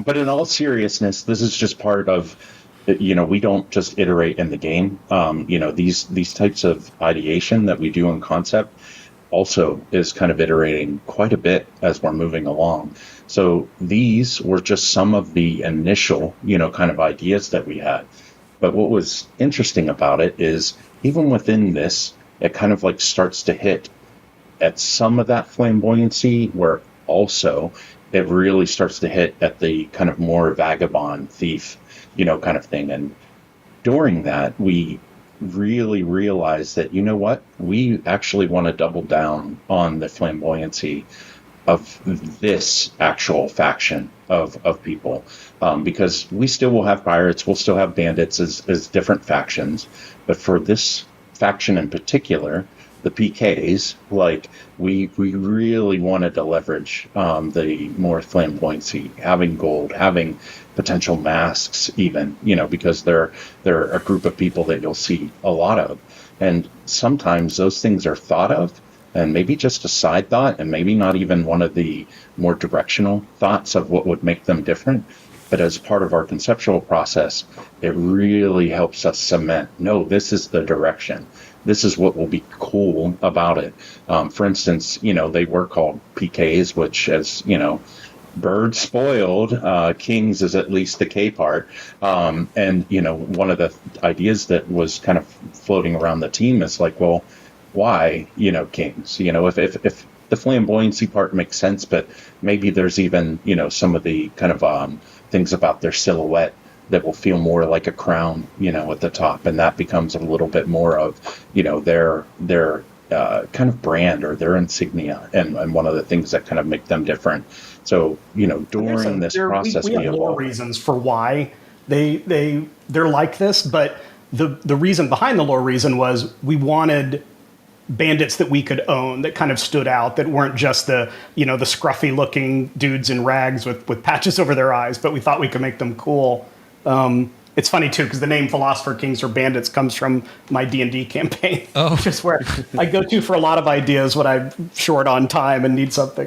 But in all seriousness, this is just part of, we don't just iterate in the game. These types of ideation that we do in concept also is kind of iterating quite a bit as we're moving along. So these were just some of the initial, kind of ideas that we had. But what was interesting about it is even within this, it kind of like starts to hit at some of that flamboyancy where also it really starts to hit at the kind of more vagabond thief, kind of thing. And during that, we really realized that, you know what, we actually want to double down on the flamboyancy of this actual faction of people, because we still will have pirates, we'll still have bandits as different factions, but for this faction in particular, the PKs, like we really wanted to leverage the more flamboyancy, having gold, having potential masks, even, because they're a group of people that you'll see a lot of, and sometimes those things are thought of and maybe just a side thought, and maybe not even one of the more directional thoughts of what would make them different. But as part of our conceptual process, it really helps us cement, no, this is the direction. This is what will be cool about it. For instance, they were called PKs, which, as bird spoiled, kings is at least the K part. And one of the ideas that was kind of floating around the team is like, well, why, kings? If the flamboyancy part makes sense, but maybe there's even, some of the kind of things about their silhouette that will feel more like a crown, at the top, and that becomes a little bit more of, their kind of brand or their insignia, and one of the things that kind of make them different. So, during this process, we have more reasons for why they're like this, but the reason behind the lore reason was we wanted bandits that we could own, that kind of stood out, that weren't just the scruffy looking dudes in rags with patches over their eyes, but we thought we could make them cool. It's funny too, because the name Philosopher Kings or Bandits comes from my D&D campaign, which is where I go to for a lot of ideas when I'm short on time and need something.